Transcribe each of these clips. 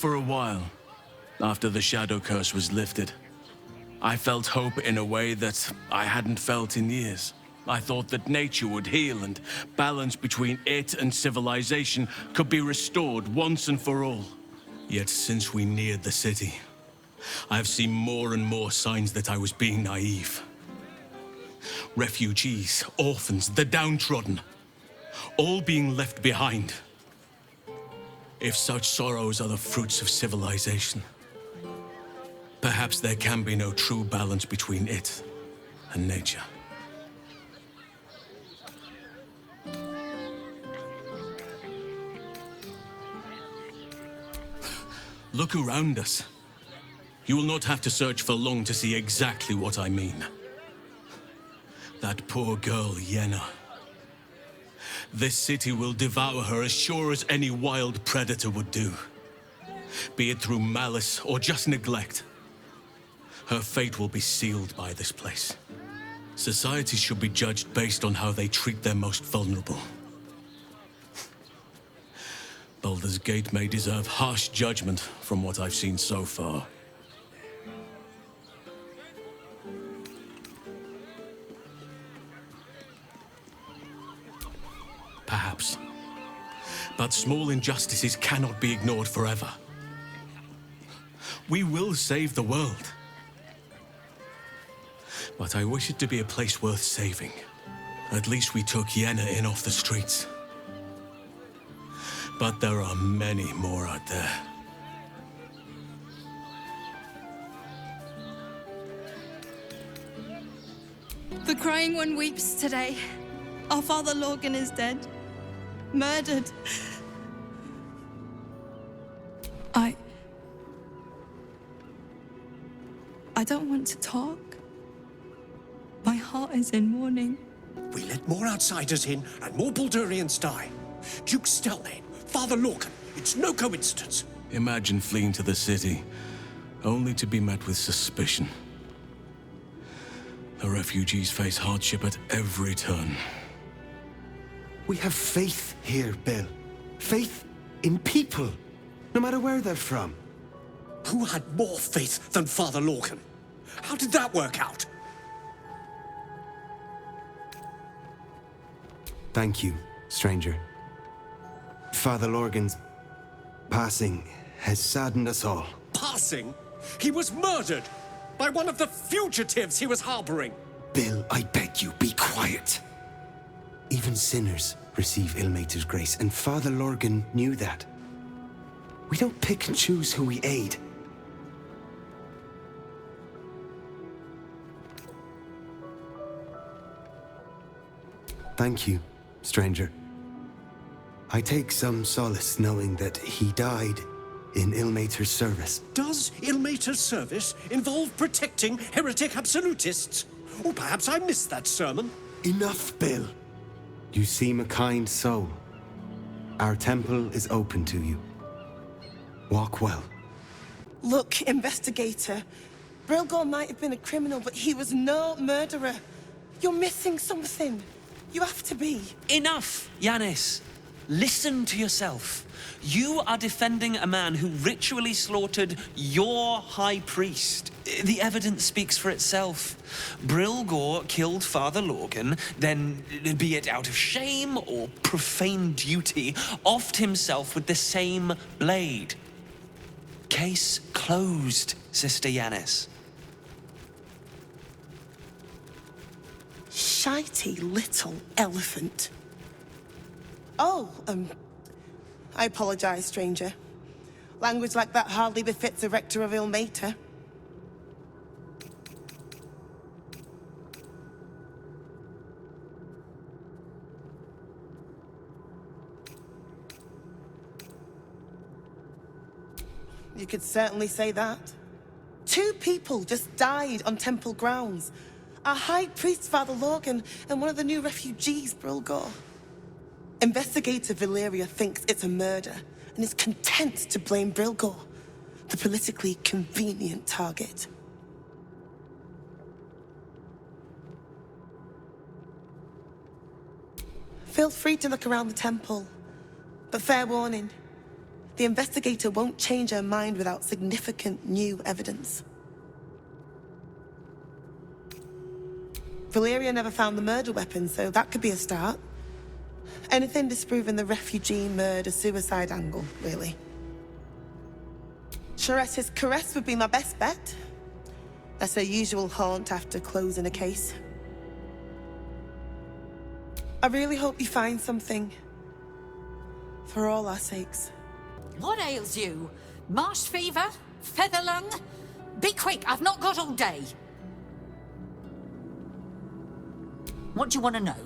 For a while, after the Shadow Curse was lifted, I felt hope in a way that I hadn't felt in years. I thought that nature would heal and balance between it and civilization could be restored once and for all. Yet since we neared the city, I've seen more and more signs that I was being naive. Refugees, orphans, the downtrodden, all being left behind. If such sorrows are the fruits of civilization, perhaps there can be no true balance between it and nature. Look around us. You will not have to search for long to see exactly what I mean. That poor girl, Yenna. This city will devour her as sure as any wild predator would do. Be it through malice or just neglect. Her fate will be sealed by this place. Society should be judged based on how they treat their most vulnerable. Baldur's Gate may deserve harsh judgment from what I've seen so far. Perhaps. But small injustices cannot be ignored forever. We will save the world. But I wish it to be a place worth saving. At least we took Yenna in off the streets. But there are many more out there. The crying one weeps today. Our father Lorgan is dead. Murdered. I don't want to talk. My heart is in mourning. We let more outsiders in, and more Baldurians die. Duke Stelnane, Father Lorcan, it's no coincidence. Imagine fleeing to the city, only to be met with suspicion. The refugees face hardship at every turn. We have faith here, Bill. Faith in people, no matter where they're from. Who had more faith than Father Lorcan? How did that work out? Thank you, stranger. Father Lorgan's passing has saddened us all. Passing? He was murdered by one of the fugitives he was harboring. Bill, I beg you, be quiet. Even sinners receive Ilmater's grace, and Father Lorgan knew that. We don't pick and choose who we aid. Thank you, stranger. I take some solace knowing that he died in Ilmater's service. Does Ilmater's service involve protecting heretic absolutists? Or perhaps I missed that sermon. Enough, Bill. You seem a kind soul. Our temple is open to you. Walk well. Look, investigator. Brilgor might have been a criminal, but he was no murderer. You're missing something. You have to be. Enough, Yanis. Listen to yourself. You are defending a man who ritually slaughtered your high priest. The evidence speaks for itself. Brilgor killed Father Lorgan, then, be it out of shame or profane duty, offed himself with the same blade. Case closed, Sister Yanis. Shitey little elephant. Oh, I apologize, stranger. Language like that hardly befits a rector of Ilmater. You could certainly say that. 2 people just died on temple grounds. Our high priest, Father Lorgan, and one of the new refugees, Brilgor. Investigator Valeria thinks it's a murder and is content to blame Brilgor, the politically convenient target. Feel free to look around the temple, but fair warning, The investigator won't change her mind without significant new evidence. Valeria never found the murder weapon, so that could be a start. Anything disproving the refugee murder-suicide angle, really. Charette's caress would be my best bet. That's her usual haunt after closing a case. I really hope you find something. For all our sakes. What ails you? Marsh fever? Feather lung? Be quick, I've not got all day. What do you want to know?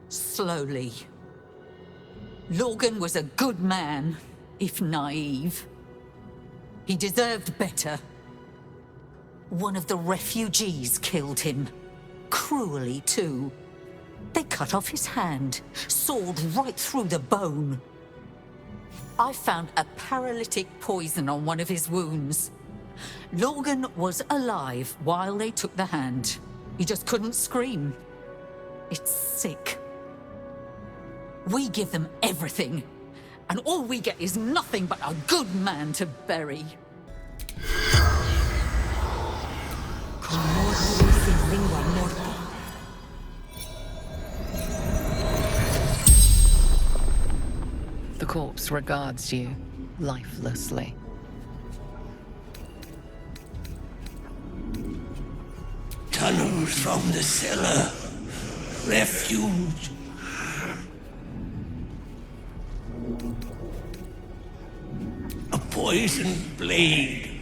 Slowly. Lorgan was a good man, if naive. He deserved better. One of the refugees killed him. Cruelly, too. They cut off his hand, sawed right through the bone. I found a paralytic poison on one of his wounds. Lorgan was alive while they took the hand. He just couldn't scream. It's sick. We give them everything, and all we get is nothing but a good man to bury. The corpse regards you lifelessly. Tunnels from the cellar. Refuge. A poisoned blade.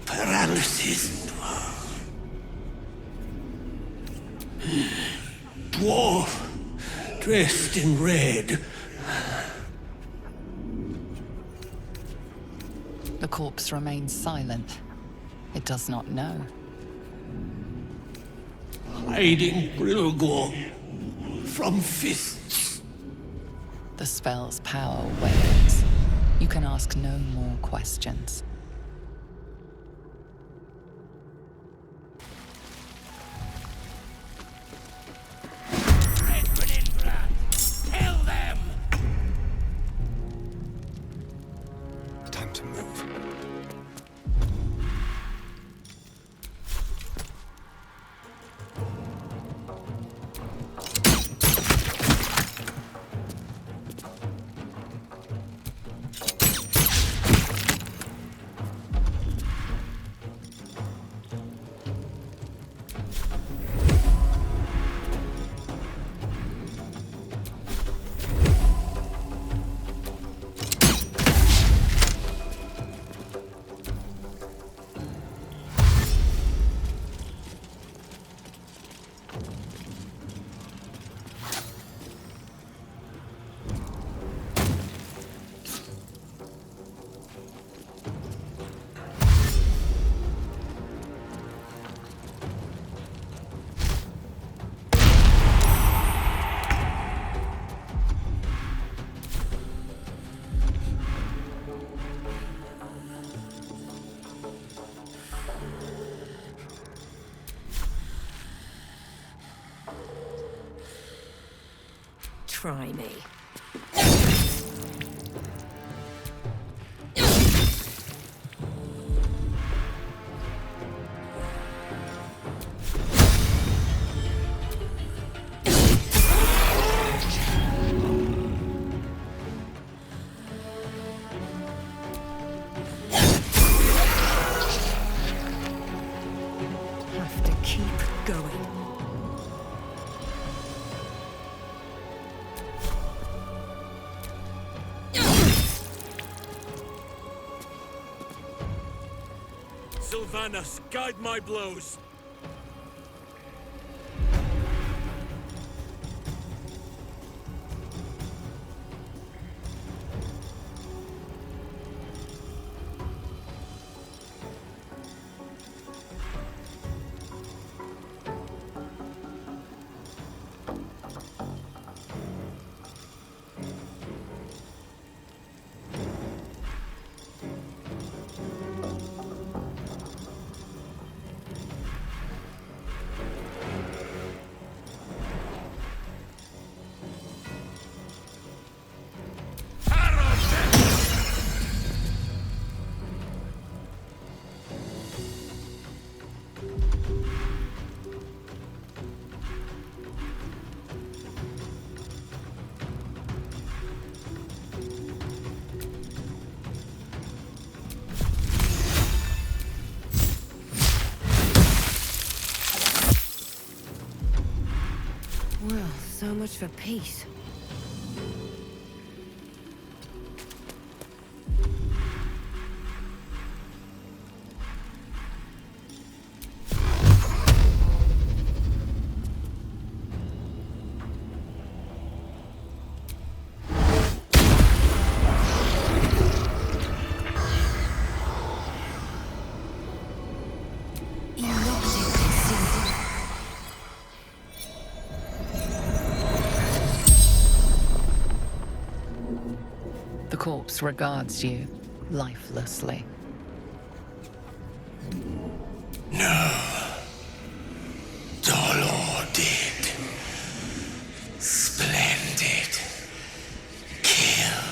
Paralysis. Dwarf. Dressed in red. The corpse remains silent. It does not know. Hiding Brilgor from fists. The spell's power wanes. You can ask no more questions. Kill them! Time to move. Try me. Have to keep going. Sylvanas, guide my blows. much for peace. The corpse regards you lifelessly. Dolor did. Splendid. Kill.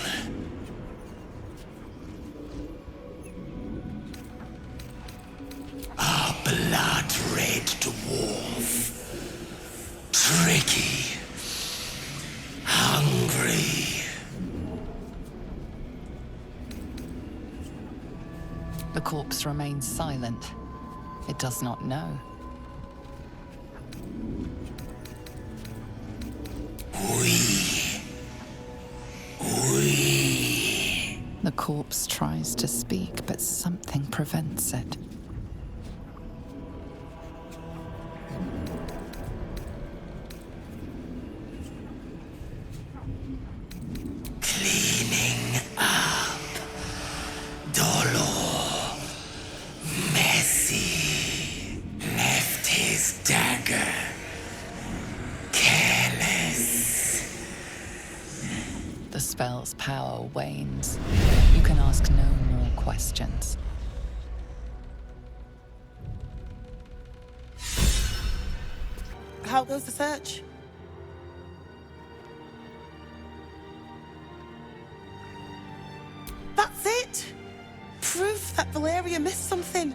Our blood-red dwarf. Tricky. Hungry. The corpse remains silent. It does not know. The corpse tries to speak, but something prevents it. Cleaning up. Dolor. Messy. Left his dagger. Careless. The spell's power wanes. You can ask no more questions. How goes the search? That's it! Proof that Valeria missed something.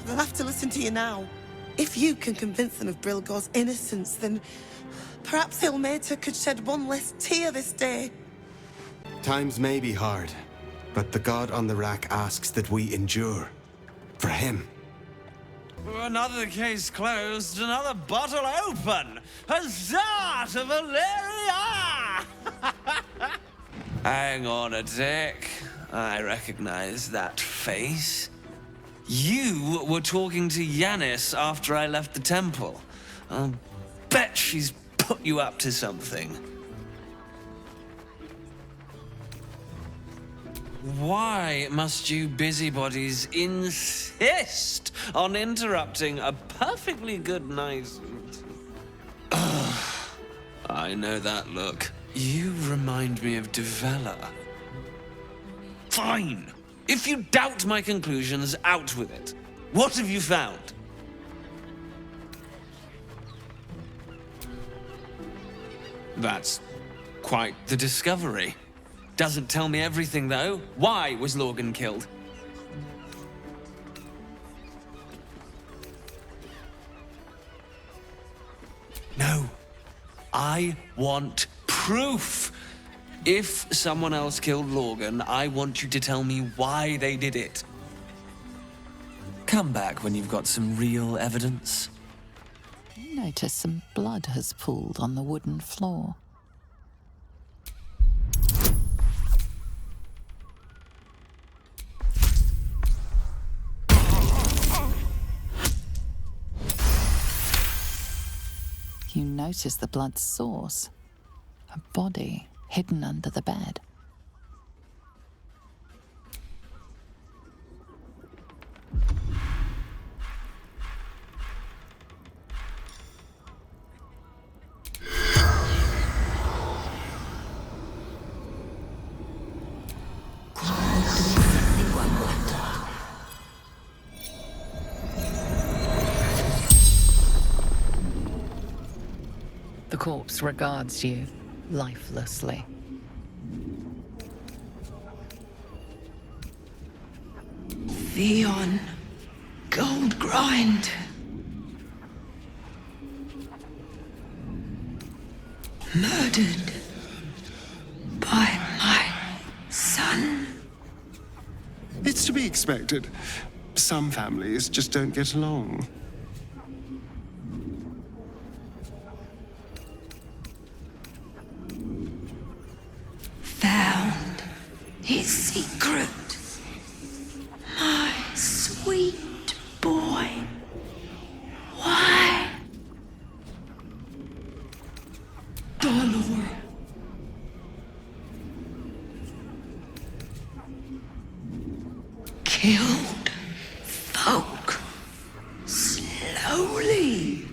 They'll have to listen to you now. If you can convince them of Brilgor's innocence, then perhaps Ilmater could shed one less tear this day. Times may be hard, but the god on the rack asks that we endure. For him. Another case closed, another bottle open! Huzzah to Valeria! Hang on a tick. I recognize that face. You were talking to Yanis after I left the temple. I'll bet she's put you up to something. Why must you busybodies insist on interrupting a perfectly good night? I know that look. You remind me of Devella. Fine. If you doubt my conclusions, out with it. What have you found? That's quite the discovery. Doesn't tell me everything, though. Why was Lorgan killed? No. I want proof. If someone else killed Lorgan, I want you to tell me why they did it. Come back when you've got some real evidence. You notice some blood has pooled on the wooden floor. You notice the blood's source. A body hidden under the bed. The corpse regards you lifelessly. Theon, gold grind. Murdered by my son. It's to be expected. Some families just don't get along. his secret. My sweet boy. Why? Baldur. Killed folk slowly.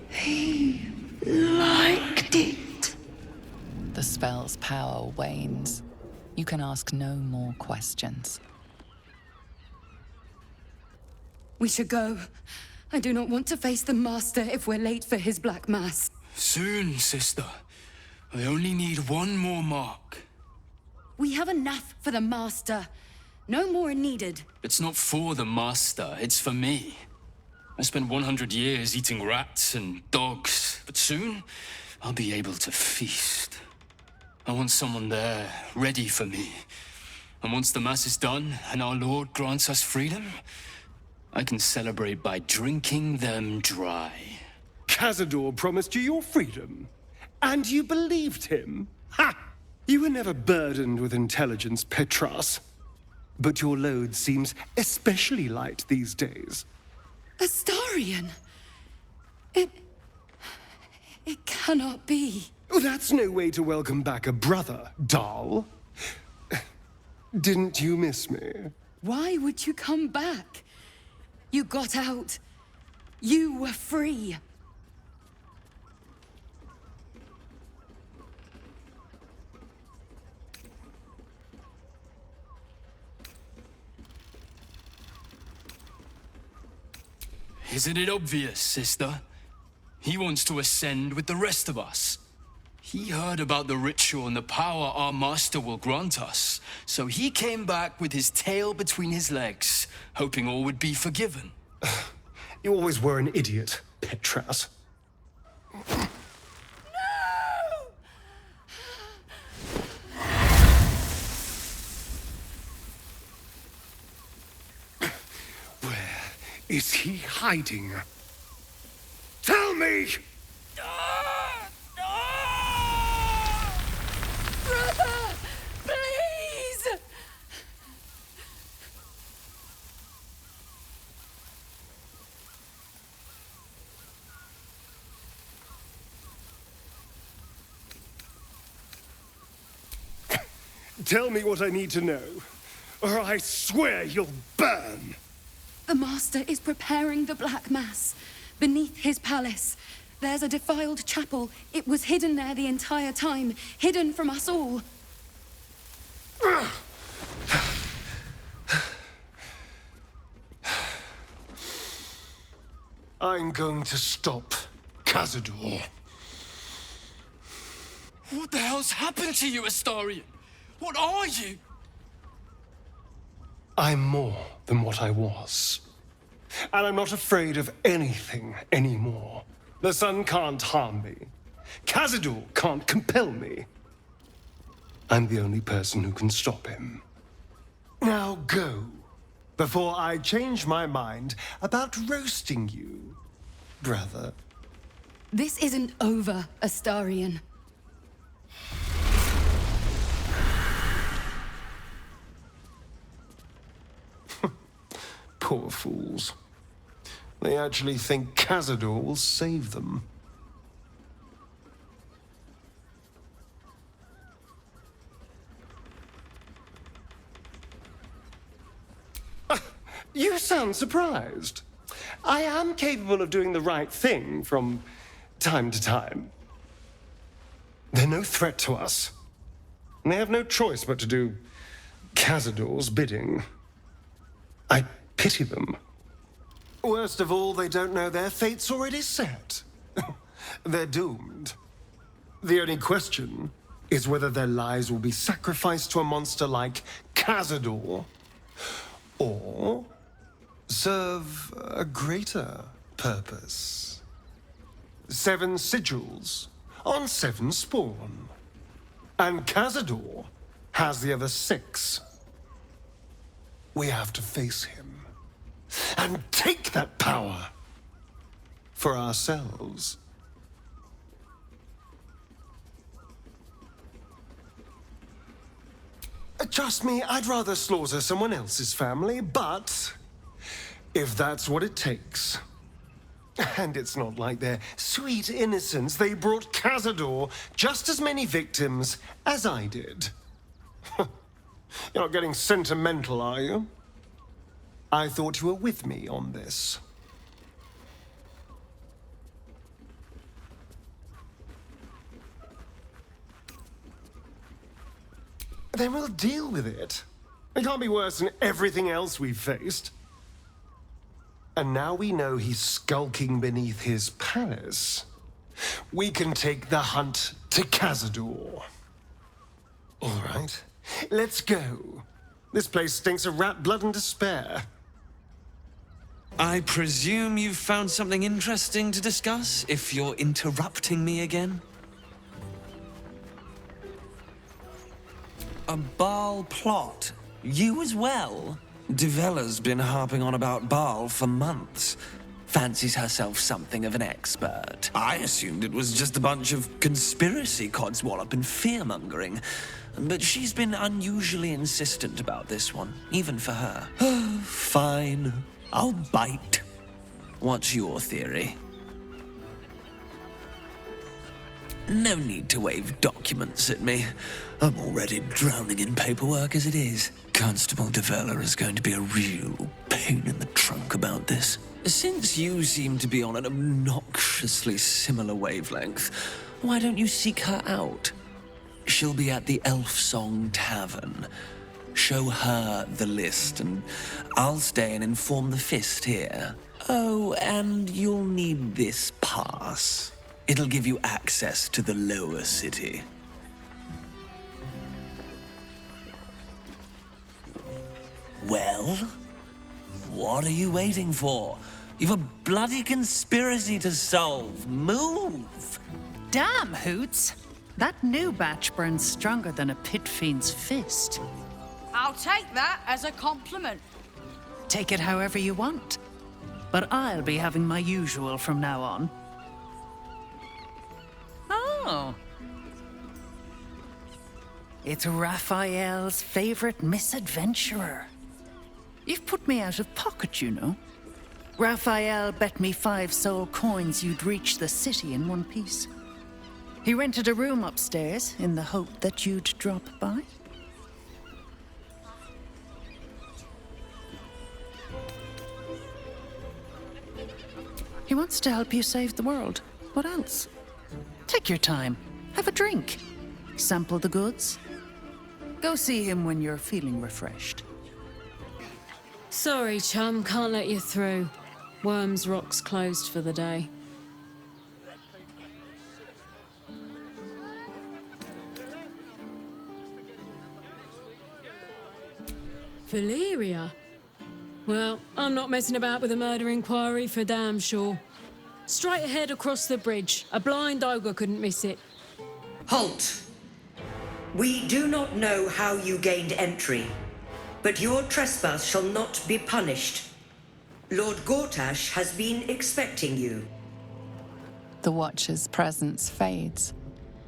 He liked it. The spell's power wanes. You can ask no more questions. We should go. I do not want to face the Master if we're late for his Black Mass. Soon, sister. I only need one more mark. We have enough for the Master. No more are needed. It's not for the Master, it's for me. I spent 100 years eating rats and dogs, but soon I'll be able to feast. I want someone there, ready for me. And once the Mass is done and our Lord grants us freedom, I can celebrate by drinking them dry. Cazador promised you your freedom, and you believed him? Ha! You were never burdened with intelligence, Petras. But your load seems especially light these days. Astarion? It cannot be. Oh, that's no way to welcome back a brother, doll. Didn't you miss me? Why would you come back? You got out. You were free. Isn't it obvious, sister? He wants to ascend with the rest of us. He heard about the ritual and the power our master will grant us, so he came back with his tail between his legs, hoping all would be forgiven. You always were an idiot, Petras. Where is he hiding? Tell me! Brother! Please! Tell me what I need to know, or I swear you'll burn! The Master is preparing the Black Mass. Beneath his palace, there's a defiled chapel. It was hidden there the entire time, hidden from us all. I'm going to stop Cazador. What the hell's happened to you, Astarion? What are you? I'm more than what I was. And I'm not afraid of anything anymore. The sun can't harm me. Cazador can't compel me. I'm the only person who can stop him. Now go, before I change my mind about roasting you, brother. This isn't over, Astarion. Poor fools. They actually think Cazador will save them. You sound surprised. I am capable of doing the right thing from time to time. They're no threat to us. And they have no choice but to do Cazador's bidding. I pity them. Worst of all, they don't know their fate's already set. They're doomed. The only question is whether their lives will be sacrificed to a monster like Cazador, or serve a greater purpose. 7 sigils on 7 spawn. And Cazador has the other 6. We have to face him and take that power for ourselves. Trust me, I'd rather slaughter someone else's family, but if that's what it takes. And it's not like their sweet innocence. They brought Cazador just as many victims as I did. You're not getting sentimental, are you? I thought you were with me on this. Then we'll deal with it. It can't be worse than everything else we've faced. And now we know he's skulking beneath his palace. We can take the hunt to Cazador. All right, let's go. This place stinks of rat blood and despair. I presume you've found something interesting to discuss, if you're interrupting me again? A Baal plot? You as well? Devella's been harping on about Baal for months. Fancies herself something of an expert. I assumed it was just a bunch of conspiracy codswallop and fear-mongering. But she's been unusually insistent about this one, even for her. Fine, I'll bite. What's your theory? No need to wave documents at me. I'm already drowning in paperwork as it is. Constable Devella is going to be a real pain in the trunk about this. Since you seem to be on an obnoxiously similar wavelength, why don't you seek her out? She'll be at the Elf Song Tavern. Show her the list, and I'll stay and inform the Fist here. Oh, and you'll need this pass. It'll give you access to the lower city. Well, what are you waiting for? You've a bloody conspiracy to solve. Move! Damn, Hoots. That new batch burns stronger than a pit fiend's fist. I'll take that as a compliment. Take it however you want. But I'll be having my usual from now on. Oh. It's Raphael's favorite misadventurer. You've put me out of pocket, you know. Raphael bet me 5 soul coins you'd reach the city in one piece. He rented a room upstairs in the hope that you'd drop by. He wants to help you save the world. What else? Take your time. Have a drink. Sample the goods. Go see him when you're feeling refreshed. Sorry, chum, can't let you through. Worms Rock's closed for the day. Valyria? Well, I'm not messing about with a murder inquiry for damn sure. Straight ahead across the bridge. A blind ogre couldn't miss it. Halt! We do not know how you gained entry, but your trespass shall not be punished. Lord Gortash has been expecting you. The Watcher's presence fades,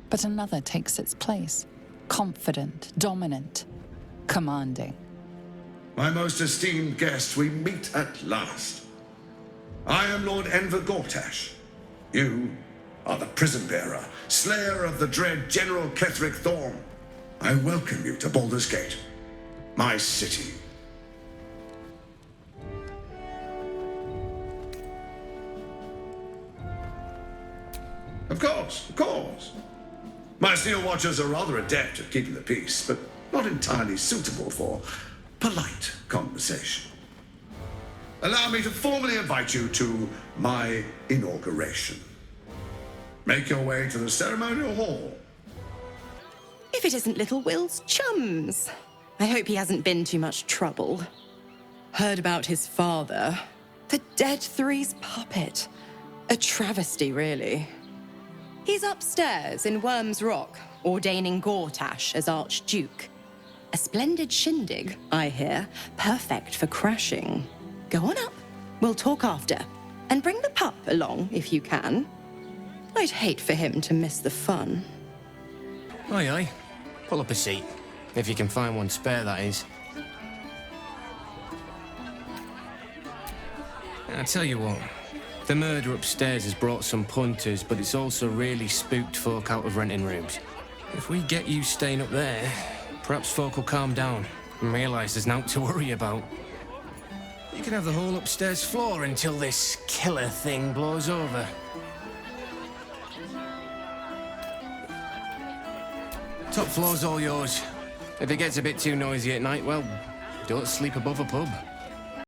but another takes its place. Confident, dominant, commanding. My most esteemed guest, we meet at last. I am Lord Enver Gortash. You are the prison bearer, slayer of the dread General Ketheric Thorm. I welcome you to Baldur's Gate, my city. Of course. My Steel Watchers are rather adept at keeping the peace, but not entirely suitable for polite conversation. Allow me to formally invite you to my inauguration. Make your way to the ceremonial hall. If it isn't little Will's chums. I hope he hasn't been too much trouble. Heard about his father. The Dead Three's puppet. A travesty, really. He's upstairs in Worms Rock, ordaining Gortash as Archduke. A splendid shindig, I hear. Perfect for crashing. Go on up. We'll talk after. And bring the pup along, if you can. I'd hate for him to miss the fun. Aye. Pull up a seat. If you can find one spare, that is. I tell you what, the murder upstairs has brought some punters, but it's also really spooked folk out of renting rooms. If we get you staying up there, perhaps folk will calm down and realise there's naught to worry about. You can have the whole upstairs floor until this killer thing blows over. Top floor's all yours. If it gets a bit too noisy at night, well, don't sleep above a pub.